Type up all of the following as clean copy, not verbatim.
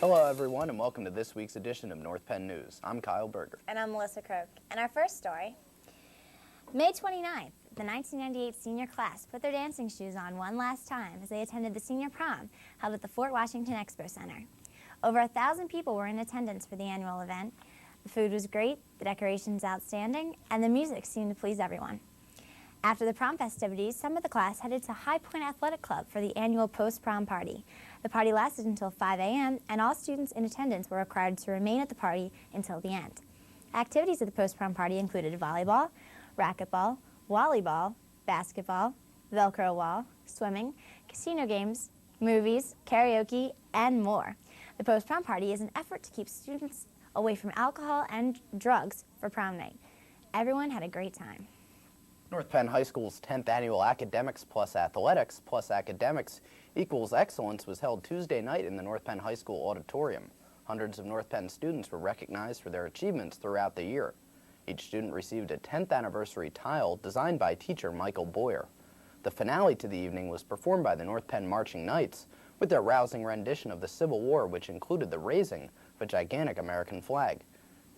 Hello everyone and welcome to this week's edition of North Penn News. I'm Kyle Berger. And I'm Melissa Croak. And our first story, May 29th, the 1998 senior class put their dancing shoes on one last time as they attended the senior prom held at the Fort Washington Expo Center. Over 1,000 people were in attendance for the annual event. The food was great, the decorations outstanding, and the music seemed to please everyone. After the prom festivities, some of the class headed to High Point Athletic Club for the annual post-prom party. The party lasted until 5 a.m., and all students in attendance were required to remain at the party until the end. Activities at the post-prom party included volleyball, racquetball, volleyball, basketball, Velcro wall, swimming, casino games, movies, karaoke, and more. The post-prom party is an effort to keep students away from alcohol and drugs for prom night. Everyone had a great time. North Penn High School's 10th annual Academics plus Athletics plus Academics equals Excellence was held Tuesday night in the North Penn High School auditorium. Hundreds of North Penn students were recognized for their achievements throughout the year. Each student received a 10th anniversary tile designed by teacher Michael Boyer. The finale to the evening was performed by the North Penn Marching Knights with their rousing rendition of the Civil War, which included the raising of a gigantic American flag.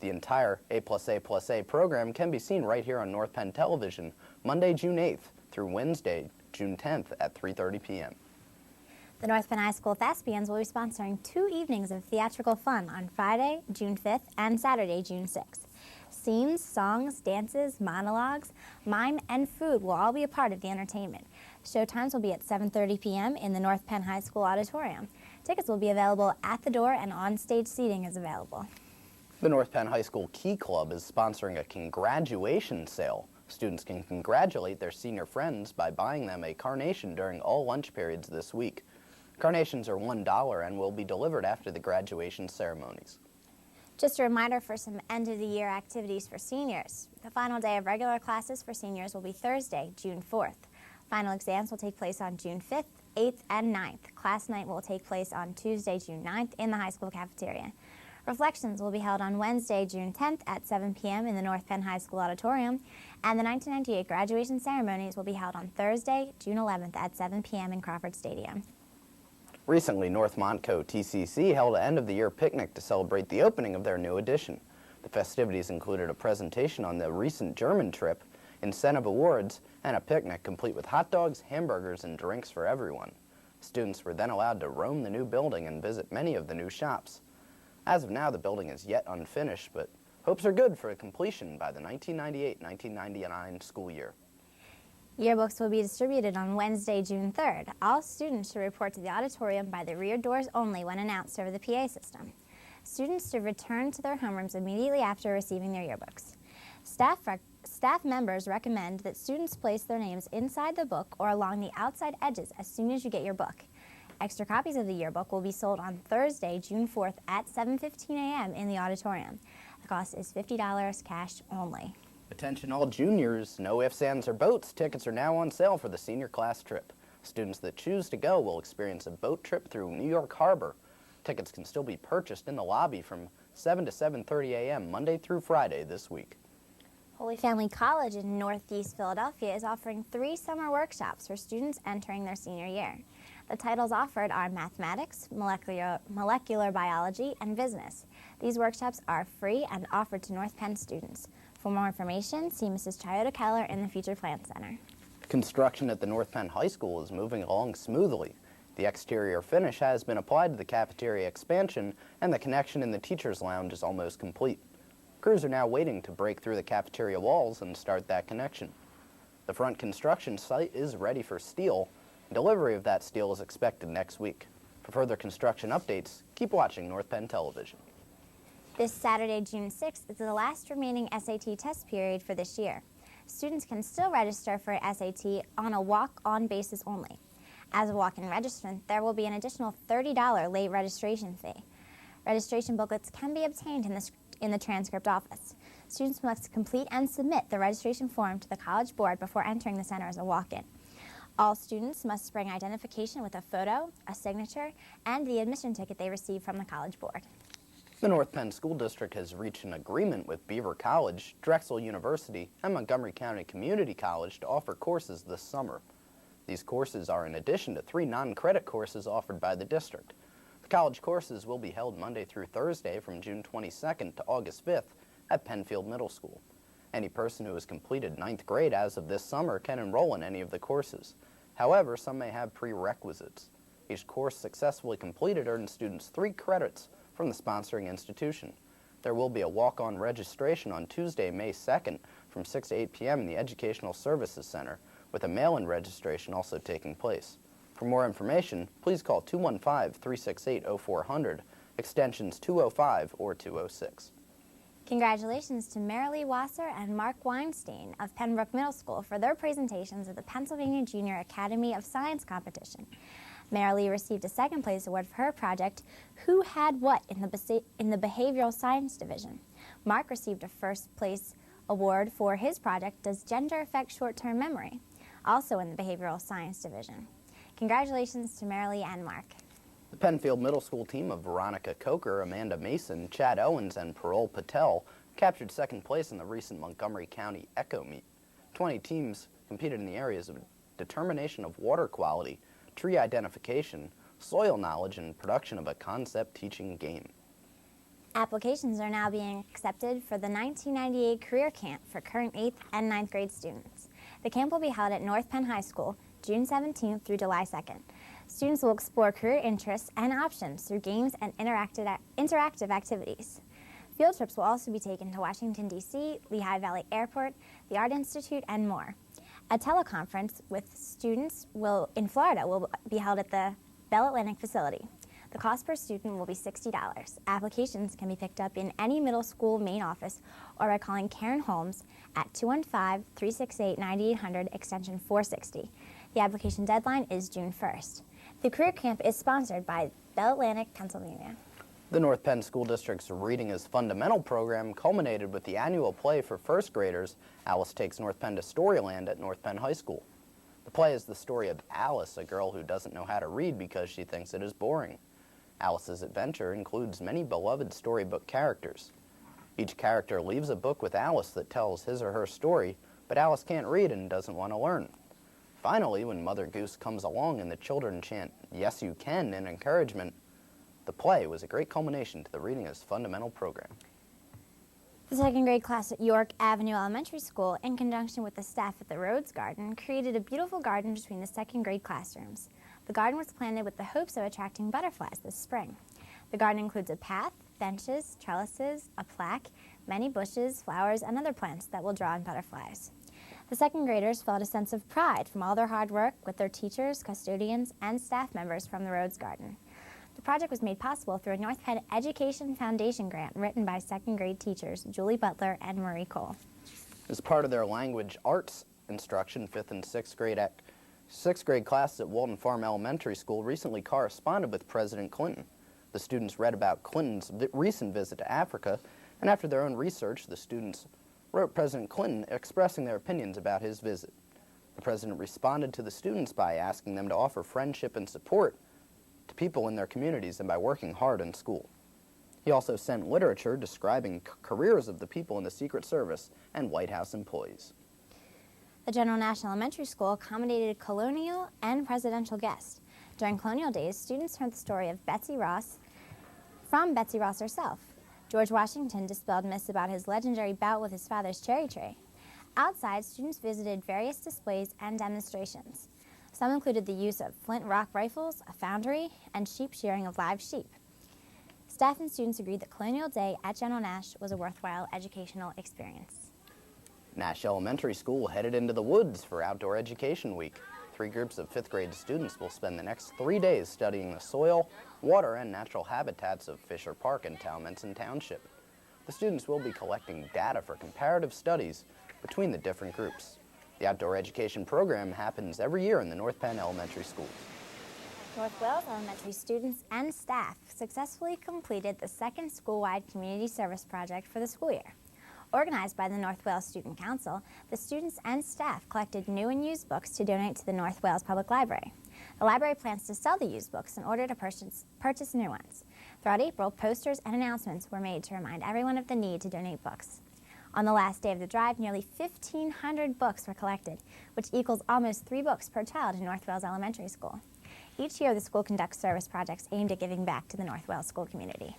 The entire A+A+A program can be seen right here on North Penn Television Monday, June 8th through Wednesday, June 10th at 3:30 p.m. The North Penn High School Thespians will be sponsoring 2 evenings of theatrical fun on Friday, June 5th and Saturday, June 6th. Scenes, songs, dances, monologues, mime, and food will all be a part of the entertainment. Showtimes will be at 7:30 p.m. in the North Penn High School auditorium. Tickets will be available at the door and on-stage seating is available. The North Penn High School Key Club is sponsoring a congratulation sale. Students can congratulate their senior friends by buying them a carnation during all lunch periods this week. Carnations are $1 and will be delivered after the graduation ceremonies. Just a reminder for some end-of-the-year activities for seniors. The final day of regular classes for seniors will be Thursday, June 4th. Final exams will take place on June 5th, 8th, and 9th. Class night will take place on Tuesday, June 9th in the high school cafeteria. Reflections will be held on Wednesday, June 10th at 7 p.m. in the North Penn High School auditorium, and the 1998 graduation ceremonies will be held on Thursday, June 11th at 7 p.m. in Crawford Stadium. Recently, North Montco TCC held an end-of-the-year picnic to celebrate the opening of their new addition. The festivities included a presentation on the recent German trip, incentive awards, and a picnic complete with hot dogs, hamburgers, and drinks for everyone. Students were then allowed to roam the new building and visit many of the new shops. As of now, the building is yet unfinished, but hopes are good for completion by the 1998-1999 school year. Yearbooks will be distributed on Wednesday, June 3rd. All students should report to the auditorium by the rear doors only when announced over the PA system. Students should return to their homerooms immediately after receiving their yearbooks. Staff members recommend that students place their names inside the book or along the outside edges as soon as you get your book. Extra copies of the yearbook will be sold on Thursday, June 4th at 7:15 a.m. in the auditorium. The cost is $50 cash only. Attention all juniors, no ifs, ands, or boats. Tickets are now on sale for the senior class trip. Students that choose to go will experience a boat trip through New York Harbor. Tickets can still be purchased in the lobby from 7 to 7:30 a.m. Monday through Friday this week. Holy Family College in Northeast Philadelphia is offering 3 summer workshops for students entering their senior year. The titles offered are Mathematics, Molecular Biology, and Business. These workshops are free and offered to North Penn students. For more information, see Mrs. Chioda Keller in the Future Plan Center. Construction at the North Penn High School is moving along smoothly. The exterior finish has been applied to the cafeteria expansion, and the connection in the teacher's lounge is almost complete. Crews are now waiting to break through the cafeteria walls and start that connection. The front construction site is ready for steel. Delivery of that steel is expected next week. For further construction updates, keep watching North Penn Television. This Saturday, June 6th, is the last remaining SAT test period for this year. Students can still register for SAT on a walk-on basis only. As a walk-in registrant, there will be an additional $30 late registration fee. Registration booklets can be obtained in the transcript office. Students must complete and submit the registration form to the College Board before entering the center as a walk-in. All students must bring identification with a photo, a signature, and the admission ticket they receive from the College Board. The North Penn School District has reached an agreement with Beaver College, Drexel University, and Montgomery County Community College to offer courses this summer. These courses are in addition to 3 non-credit courses offered by the district. The College courses will be held Monday through Thursday from June 22nd to August 5th at Penfield Middle School. Any person who has completed 9th grade as of this summer can enroll in any of the courses. However, some may have prerequisites. Each course successfully completed earns students 3 credits from the sponsoring institution. There will be a walk-on registration on Tuesday, May 2nd from 6 to 8 p.m. in the Educational Services Center, with a mail-in registration also taking place. For more information, please call 215-368-0400, extensions 205 or 206. Congratulations to Marilee Wasser and Mark Weinstein of Pembroke Middle School for their presentations at the Pennsylvania Junior Academy of Science competition. Marilee received a second-place award for her project, Who Had What, in the Behavioral Science Division. Mark received a first-place award for his project, Does Gender Affect Short-Term Memory?, also in the Behavioral Science Division. Congratulations to Marilee and Mark. The Penfield Middle School team of Veronica Coker, Amanda Mason, Chad Owens, and Parol Patel captured second place in the recent Montgomery County Echo Meet. 20 teams competed in the areas of determination of water quality, tree identification, soil knowledge, and production of a concept teaching game. Applications are now being accepted for the 1998 Career Camp for current 8th and 9th grade students. The camp will be held at North Penn High School, June 17th through July 2nd. Students will explore career interests and options through games and interactive activities. Field trips will also be taken to Washington, D.C., Lehigh Valley Airport, the Art Institute, and more. A teleconference with students in Florida will be held at the Bell Atlantic facility. The cost per student will be $60. Applications can be picked up in any middle school main office or by calling Karen Holmes at 215-368-9800, extension 460. The application deadline is June 1st. The Career Camp is sponsored by Bell Atlantic, Pennsylvania. The North Penn School District's Reading is Fundamental program culminated with the annual play for first graders, Alice Takes North Penn to Storyland at North Penn High School. The play is the story of Alice, a girl who doesn't know how to read because she thinks it is boring. Alice's adventure includes many beloved storybook characters. Each character leaves a book with Alice that tells his or her story, but Alice can't read and doesn't want to learn. Finally, when Mother Goose comes along and the children chant, "Yes, you can," in encouragement, the play was a great culmination to the Reading is Fundamental program. The second grade class at York Avenue Elementary School, in conjunction with the staff at the Rhodes Garden, created a beautiful garden between the second grade classrooms. The garden was planted with the hopes of attracting butterflies this spring. The garden includes a path, benches, trellises, a plaque, many bushes, flowers, and other plants that will draw in butterflies. The second graders felt a sense of pride from all their hard work with their teachers, custodians, and staff members from the Rhodes Garden. The project was made possible through a North Penn Education Foundation grant written by second grade teachers Julie Butler and Marie Cole. As part of their language arts instruction, 5th and 6th grade classes at Walton Farm Elementary School recently corresponded with President Clinton. The students read about Clinton's recent visit to Africa, and after their own research, the students wrote President Clinton expressing their opinions about his visit. The president responded to the students by asking them to offer friendship and support to people in their communities and by working hard in school. He also sent literature describing careers of the people in the Secret Service and White House employees. The General Nash Elementary School accommodated colonial and presidential guests. During colonial days, students heard the story of Betsy Ross from Betsy Ross herself. George Washington dispelled myths about his legendary bout with his father's cherry tree. Outside, students visited various displays and demonstrations. Some included the use of flint rock rifles, a foundry, and sheep shearing of live sheep. Staff and students agreed that Colonial Day at General Nash was a worthwhile educational experience. Nash Elementary School headed into the woods for Outdoor Education Week. 3 groups of 5th grade students will spend the next 3 days studying the soil, water, and natural habitats of Fisher Park and Talmenson Township. The students will be collecting data for comparative studies between the different groups. The outdoor education program happens every year in the North Penn Elementary Schools. North Wales Elementary students and staff successfully completed the second school-wide community service project for the school year. Organized by the North Wales Student Council, the students and staff collected new and used books to donate to the North Wales Public Library. The library plans to sell the used books in order to purchase new ones. Throughout April, posters and announcements were made to remind everyone of the need to donate books. On the last day of the drive, nearly 1,500 books were collected, which equals almost 3 books per child in North Wales Elementary School. Each year, the school conducts service projects aimed at giving back to the North Wales school community.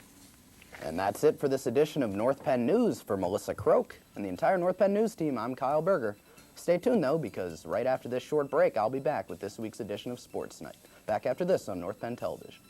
And that's it for this edition of North Penn News. For Melissa Croak and the entire North Penn News team, I'm Kyle Berger. Stay tuned, though, because right after this short break, I'll be back with this week's edition of Sports Night. Back after this on North Penn Television.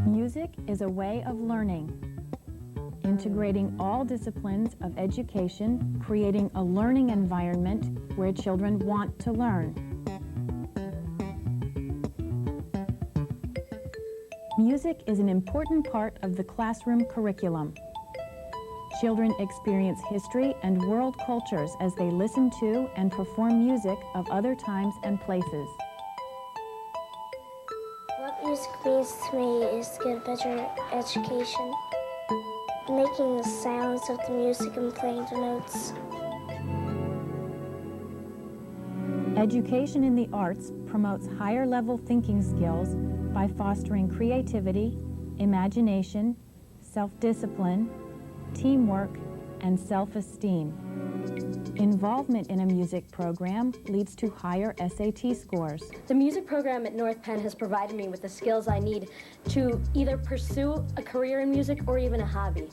Music is a way of learning, integrating all disciplines of education, creating a learning environment where children want to learn. Music is an important part of the classroom curriculum. Children experience history and world cultures as they listen to and perform music of other times and places. What music means to me is to get a better education, making the sounds of the music and playing the notes. Education in the arts promotes higher-level thinking skills by fostering creativity, imagination, self-discipline, teamwork, and self-esteem. Involvement in a music program leads to higher SAT scores. The music program at North Penn has provided me with the skills I need to either pursue a career in music or even a hobby.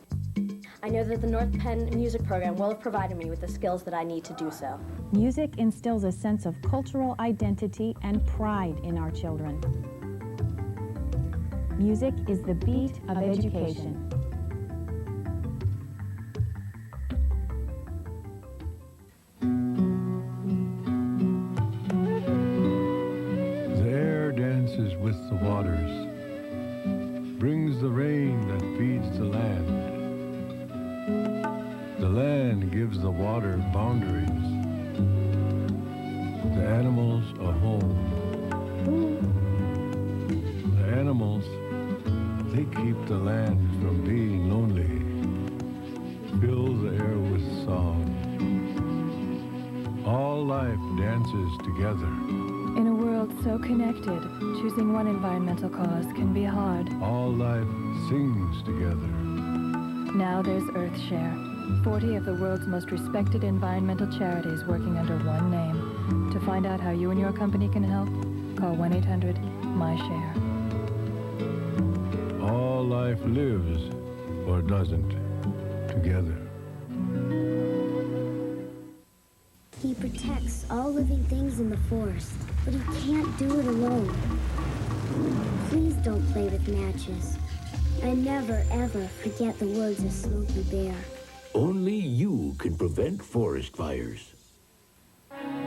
I know that the North Penn music program will have provided me with the skills that I need to do so. Music instills a sense of cultural identity and pride in our children. Music is the beat of education. With the waters, brings the rain that feeds the land. The land gives the water boundaries, the animals a home. The animals, they keep the land from being lonely, fill the air with song. All life dances together. In a world so connected, choosing one environmental cause can be hard. All life sings together. Now there's EarthShare, 40 of the world's most respected environmental charities working under one name. To find out how you and your company can help, call 1-800-MY-SHARE. All life lives, or doesn't, together. He protects all living things in the forest, but he can't do it alone. Please don't play with matches. And never, ever forget the words of Smokey Bear. Only you can prevent forest fires.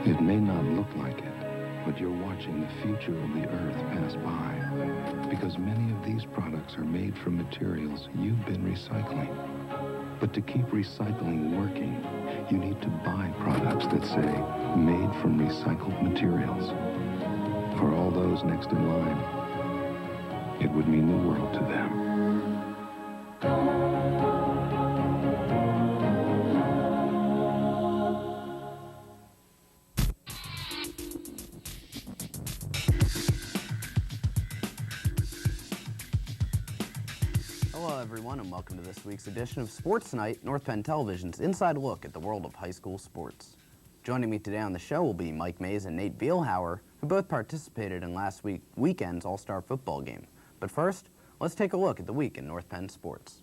It may not look like it, but you're watching the future of the Earth pass by. Because many of these products are made from materials you've been recycling. But to keep recycling working, you need to buy products that say, made from recycled materials. For all those next in line, it would mean the world to them. Hello, everyone, and welcome to this week's edition of Sports Night, North Penn Television's inside look at the world of high school sports. Joining me today on the show will be Mike Mays and Nate Bielhauer, who both participated in last weekend's All-Star football game. But first, let's take a look at the week in North Penn sports.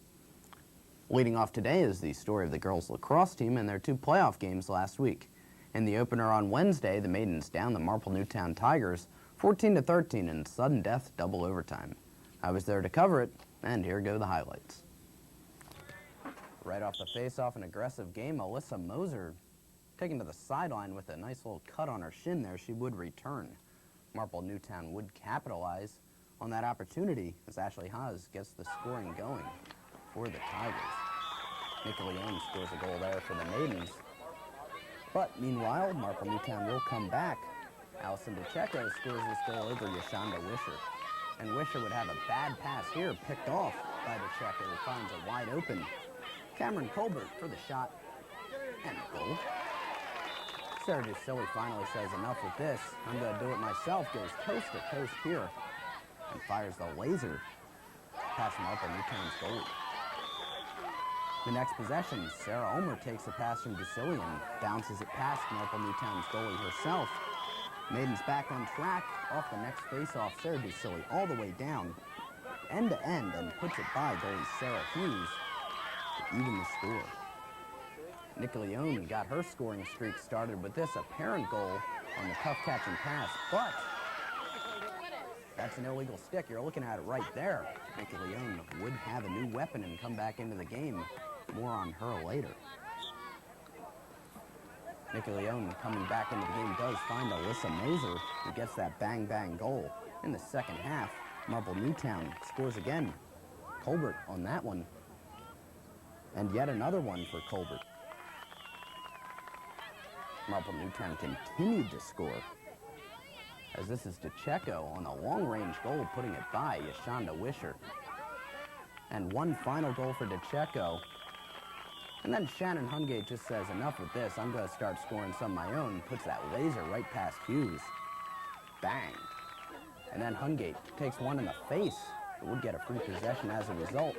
Leading off today is the story of the girls lacrosse team and their 2 playoff games last week. In the opener on Wednesday, the Maidens downed the Marple Newtown Tigers 14-13 in sudden death double overtime. I was there to cover it, and here go the highlights. Right off the face-off, an aggressive game, Alyssa Moser taken to the sideline with a nice little cut on her shin there. She would return. Marple Newtown would capitalize. on that opportunity as Ashley Haas gets the scoring going for the Tigers. Nikki Leone scores a goal there for the Maidens. But meanwhile, Marple Newtown will come back. Allison DeCecco scores this goal over Yashonda Wisher. And Wisher would have a bad pass here, picked off by DeCecco, who finds a wide open Cameron Colbert for the shot and a goal. Sarah DuSilly finally says, enough with this. I'm going to do it myself. Goes coast to coast here and fires the laser past Marple Newtown's goalie. The next possession, Sarah Ulmer takes a pass from DuSilly and bounces it past Marple Newtown's goalie herself. Maidens back on track off the next face-off. Sarah DuSilly all the way down, end to end, and puts it by goalie Sarah Hughes to even the score. Nikki Leone got her scoring streak started with this apparent goal on the tough catch and pass, but that's an illegal stick. You're looking at it right there. Nikki Leone would have a new weapon and come back into the game. More on her later. Nikki Leone coming back into the game does find Alyssa Moser, who gets that bang-bang goal. In the second half, Marple Newtown scores again. Colbert on that one. And yet another one for Colbert. Marple Newtown continued to score, as this is DeCecco on a long-range goal, putting it by Yashonda Wisher. And one final goal for DeCecco. And then Shannon Hungate just says, enough with this, I'm going to start scoring some of my own, puts that laser right past Hughes. Bang. And then Hungate takes one in the face, but would get a free possession as a result,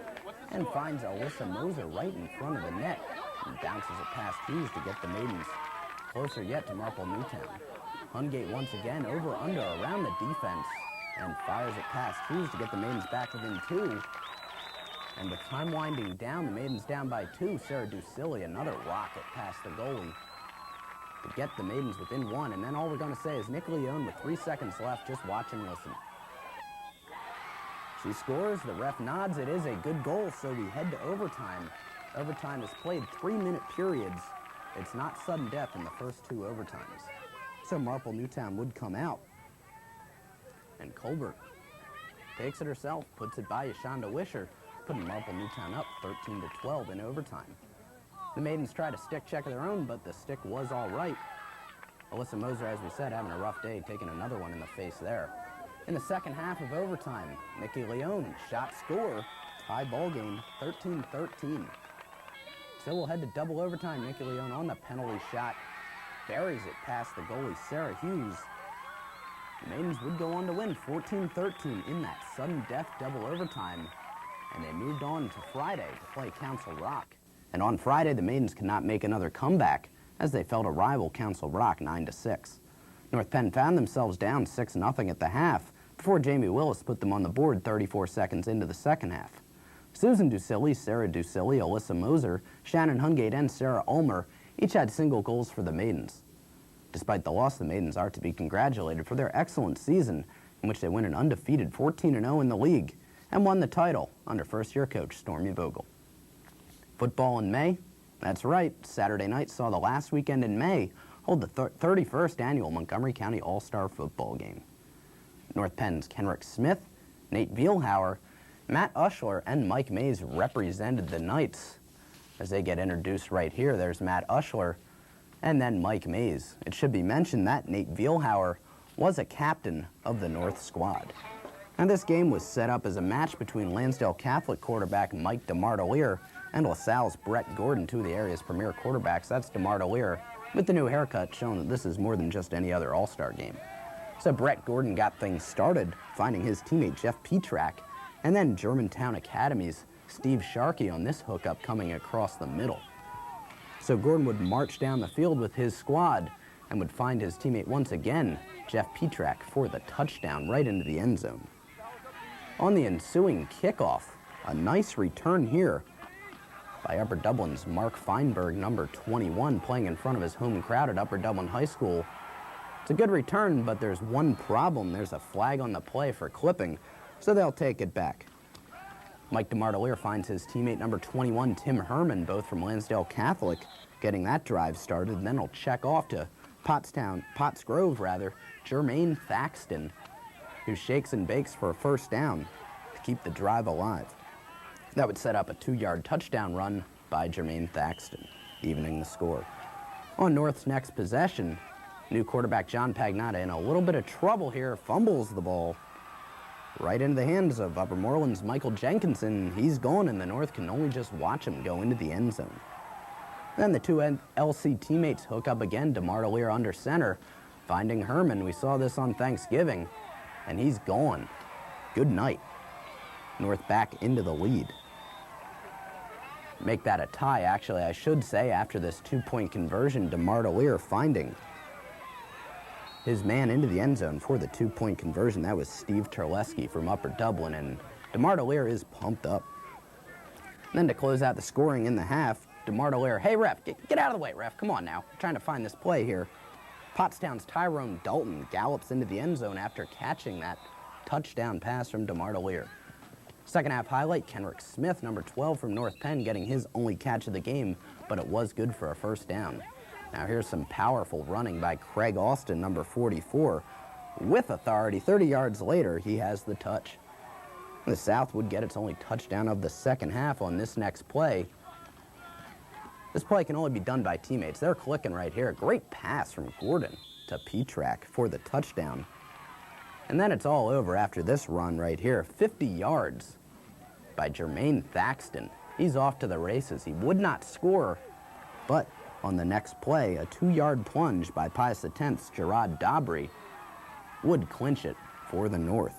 and finds Alyssa Moser right in front of the net, and bounces it past Hughes to get the Maidens closer yet to Marple Newtown. Hungate once again over, under, around the defense, and fires it past Hughes to get the Maidens back within 2. And with time winding down, the Maidens down by 2. Sarah DuSilly, another rocket past the goalie to get the Maidens within 1. And then all we're going to say is Nikki Leone with 3 seconds left, just watch and listen. She scores, the ref nods, it is a good goal, so we head to overtime. Overtime is played 3-minute periods. It's not sudden death in the first 2 overtimes. So Marple Newtown would come out. And Colbert takes it herself, puts it by Yashonda Wisher, putting Marple Newtown up 13-12 in overtime. The Maidens try to stick check of their own, but the stick was all right. Alyssa Moser, as we said, having a rough day, taking another one in the face there. In the second half of overtime, Nikki Leone, shot score, tie ball game, 13-13. So we'll head to double overtime. Nikki Leone on the penalty shot, buries it past the goalie, Sarah Hughes. The Maidens would go on to win 14-13 in that sudden death double overtime, and they moved on to Friday to play Council Rock. And on Friday, the Maidens could not make another comeback as they fell to rival Council Rock 9-6. North Penn found themselves down 6-0 at the half before Jamie Willis put them on the board 34 seconds into the second half. Susan DuSilly, Sarah DuSilly, Alyssa Moser, Shannon Hungate, and Sarah Ulmer each had single goals for the Maidens. Despite the loss, the Maidens are to be congratulated for their excellent season, in which they went an undefeated 14-0 in the league and won the title under first-year coach Stormy Vogel. Football in May? That's right, Saturday night saw the last weekend in May hold the 31st annual Montgomery County All-Star Football Game. North Penn's Kenrick Smith, Nate Vielhauer, Matt Ushler, and Mike Mays represented the Knights. As they get introduced right here, there's Matt Ushler and then Mike Mays. It should be mentioned that Nate Vielhauer was a captain of the North squad. And this game was set up as a match between Lansdale Catholic quarterback Mike DeMartelier and LaSalle's Brett Gordon, two of the area's premier quarterbacks. That's DeMartelier with the new haircut, showing that this is more than just any other All-Star game. So Brett Gordon got things started, finding his teammate Jeff Petrak, and then Germantown Academy's Steve Sharkey on this hookup coming across the middle. So Gordon would march down the field with his squad and would find his teammate once again, Jeff Petrak, for the touchdown right into the end zone. On the ensuing kickoff, a nice return here by Upper Dublin's Mark Feinberg, number 21, playing in front of his home crowd at Upper Dublin High School. It's a good return, but there's one problem. There's a flag on the play for clipping, so they'll take it back. Mike DeMartelier finds his teammate number 21, Tim Herman, both from Lansdale Catholic, getting that drive started, and then he'll check off to Pottsgrove, Jermaine Thaxton. who shakes and bakes for a first down to keep the drive alive. That would set up a 2-yard touchdown run by Jermaine Thaxton, evening the score. On North's next possession, new quarterback John Pagnotta in a little bit of trouble here, fumbles the ball right into the hands of Upper Moreland's Michael Jenkinson. He's gone, and the North can only just watch him go into the end zone. Then the two LC teammates hook up again. DeMar DeLear under center, finding Herman. We saw this on Thanksgiving, and he's gone. Good night. North back into the lead. Make that a tie, actually, I should say, after this 2-point conversion. DeMar DeLear finding his man into the end zone for the 2-point conversion. That was Steve Terleski from Upper Dublin, and DeMar DeLear is pumped up. And then to close out the scoring in the half, DeMar DeLear, hey ref, get out of the way, ref, come on now. I'm trying to find this play here. Pottstown's Tyrone Dalton gallops into the end zone after catching that touchdown pass from DeMar DeLear. Second half highlight, Kenrick Smith, number 12 from North Penn, getting his only catch of the game, but it was good for a first down. Now here's some powerful running by Craig Austin, number 44. With authority, 30 yards later, he has the touch. The South would get its only touchdown of the second half on this next play. This play can only be done by teammates. They're clicking right here. Great pass from Gordon to Petrak for the touchdown. And then it's all over after this run right here. 50 yards by Jermaine Thaxton. He's off to the races. He would not score, but on the next play, a 2-yard plunge by Pius X's Gerard Dabry would clinch it for the North.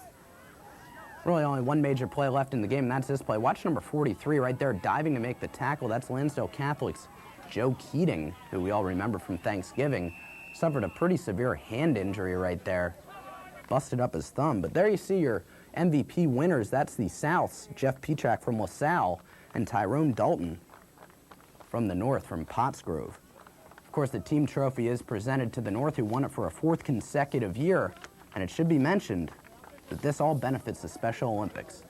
Really only one major play left in the game, and that's this play. Watch number 43 right there, diving to make the tackle. That's Lansdale Catholic's Joe Keating, who we all remember from Thanksgiving. Suffered a pretty severe hand injury right there. Busted up his thumb. But there you see your MVP winners. That's the South's Jeff Petrak from LaSalle and Tyrone Dalton from the North, from Pottsgrove. Of course, the team trophy is presented to the North, who won it for a 4th consecutive year. And it should be mentioned that this all benefits the Special Olympics.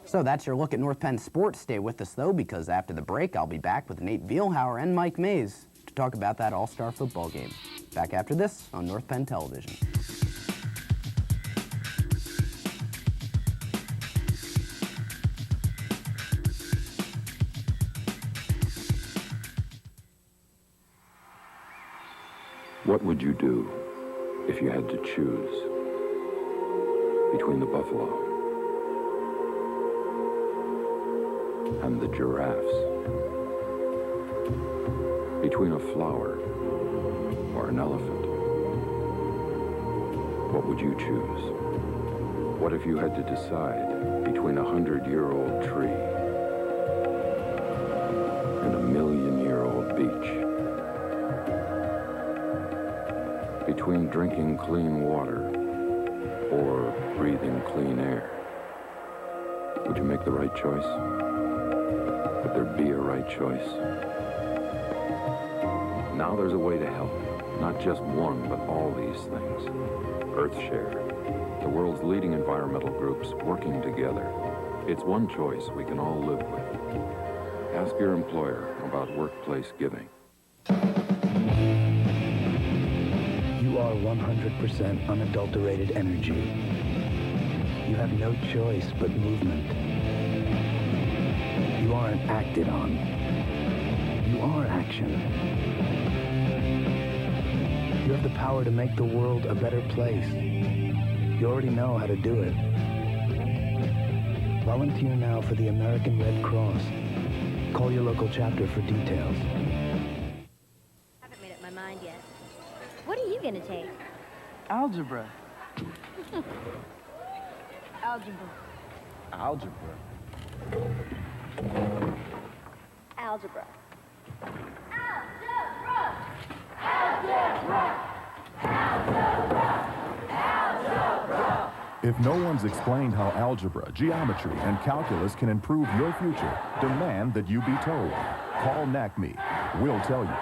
So that's your look at North Penn sports. Stay with us, though, because after the break, I'll be back with Nate Vielhauer and Mike Mays to talk about that all-star football game. Back after this on North Penn Television. What would you do if you had to choose between the buffalo and the giraffes? Between a flower or an elephant? What would you choose? What if you had to decide between a 100-year-old tree and a 1,000,000-year-old beach? Between drinking clean water or breathing clean air? Would you make the right choice? Would there be a right choice? Now there's a way to help. Not just one, but all these things. EarthShare, the world's leading environmental groups working together. It's one choice we can all live with. Ask your employer about workplace giving. You are 100% unadulterated energy. You have no choice but movement. You aren't acted on. You are action. You have the power to make the world a better place. You already know how to do it. Volunteer now for the American Red Cross. Call your local chapter for details. I haven't made up my mind yet. What are you gonna take? Algebra. Algebra. Algebra. Algebra. If no one's explained how algebra, geometry, and calculus can improve your future, demand that you be told. Call NACME. We'll tell you.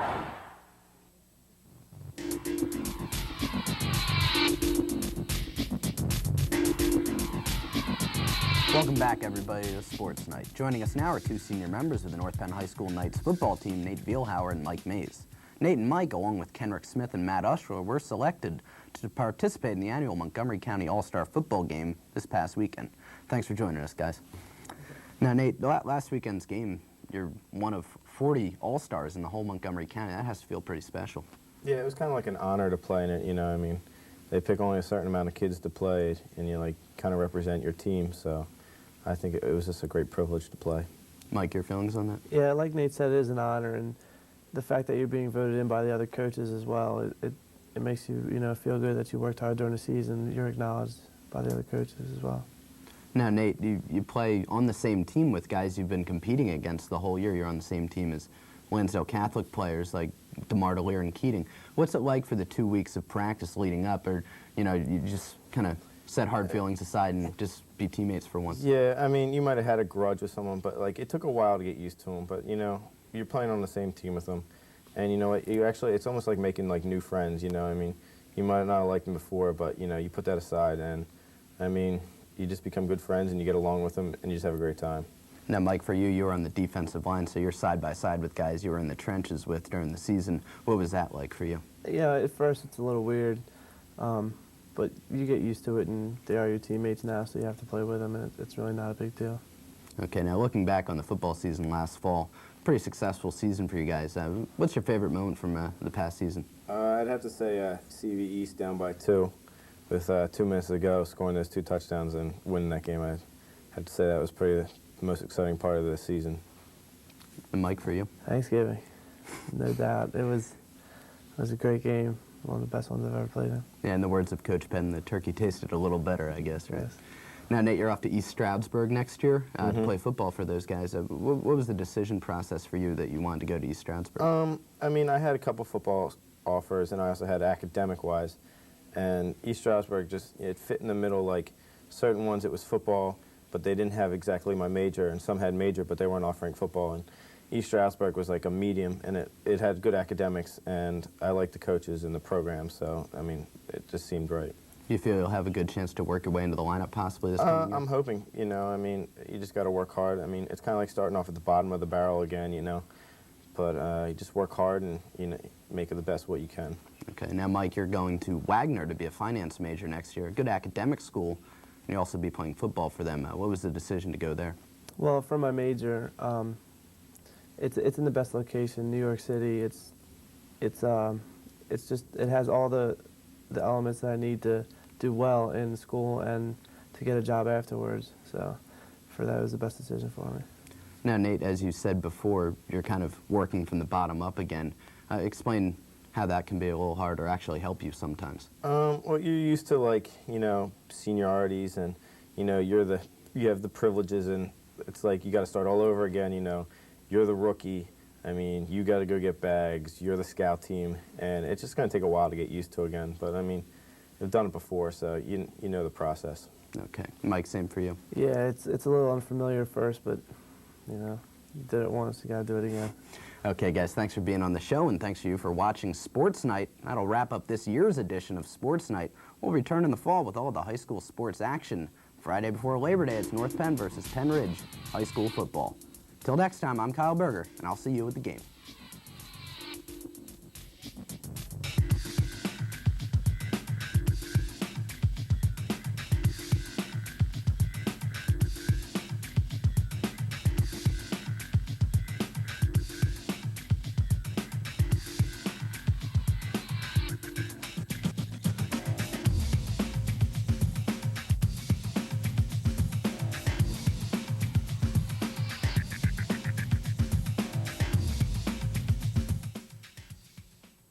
Welcome back, everybody, to Sports Night. Joining us now are two senior members of the North Penn High School Knights football team, Nate Vielhauer and Mike Mays. Nate and Mike, along with Kenrick Smith and Matt Ushler, were selected to participate in the annual Montgomery County All-Star Football Game this past weekend. Thanks for joining us, guys. Now, Nate, last weekend's game, you're one of 40 All-Stars in the whole Montgomery County. That has to feel pretty special. Yeah, it was kind of like an honor to play in it, you know. I mean, they pick only a certain amount of kids to play, and you, like, kind of represent your team, so I think it was just a great privilege to play. Mike, your feelings on that? Yeah, like Nate said, it is an honor, and the fact that you're being voted in by the other coaches as well, it makes you, you know, feel good that you worked hard during the season. You're acknowledged by the other coaches as well. Now, Nate, you play on the same team with guys you've been competing against the whole year. You're on the same team as Lansdale Catholic players like DeMar DeLear and Keating. What's it like for the 2 weeks of practice leading up? Or, you know, you just kind of set hard feelings aside and just be teammates for once? Yeah, I mean, you might have had a grudge with someone, but, like, it took a while to get used to them. But, you know, you're playing on the same team with them. And, you know what, it's almost like making, like, new friends, you know. I mean, you might not have liked them before, but, you know, you put that aside. And, I mean, you just become good friends and you get along with them and you just have a great time. Now, Mike, for you were on the defensive line, so you're side by side with guys you were in the trenches with during the season. What was that like for you? Yeah, at first it's a little weird, but you get used to it, and they are your teammates now, so you have to play with them, and it's really not a big deal. Okay, now looking back on the football season last fall, pretty successful season for you guys. What's your favorite moment from the past season? I'd have to say CV East down by 2 with 2 minutes to go, scoring those 2 touchdowns and winning that game. I'd have to say that was probably the most exciting part of the season. And Mike, for you? Thanksgiving, no doubt. It was a great game, one of the best ones I've ever played in. Yeah, in the words of Coach Penn, the turkey tasted a little better, I guess, right? Yes. Now, Nate, you're off to East Stroudsburg next year to play football for those guys. What was the decision process for you that you wanted to go to East Stroudsburg? I mean, I had a couple football offers, and I also had academic-wise. And East Stroudsburg it fit in the middle. Like, certain ones it was football, but they didn't have exactly my major, and some had major, but they weren't offering football. And East Stroudsburg was like a medium, and it had good academics, and I liked the coaches and the program, so, I mean, it just seemed right. You feel you'll have a good chance to work your way into the lineup possibly this coming year? I'm hoping, you know. I mean, you just got to work hard. I mean, it's kind of like starting off at the bottom of the barrel again, you know. But you just work hard and, you know, make it the best what you can. Okay, now, Mike, you're going to Wagner to be a finance major next year, a good academic school, and you'll also be playing football for them. What was the decision to go there? Well, for my major, it's in the best location, New York City. It has all the elements that I need to do well in school and to get a job afterwards. So for that, it was the best decision for me. Now, Nate, as you said before, you're kind of working from the bottom up again. Explain how that can be a little hard or actually help you sometimes. Well, you're used to, like, you know, seniorities, and, you know, you have the privileges, and it's like you got to start all over again, you know. You're the rookie. I mean, you got to go get bags. You're the scout team, and it's just going to take a while to get used to again. But, I mean, I've done it before, so you know the process. Okay. Mike, same for you. Yeah, it's a little unfamiliar at first, but, you know, you did it once, you got to do it again. Okay, guys, thanks for being on the show, and thanks to you for watching Sports Night. That'll wrap up this year's edition of Sports Night. We'll return in the fall with all the high school sports action. Friday before Labor Day, it's North Penn versus Penn Ridge High School football. Till next time, I'm Kyle Berger, and I'll see you at the game.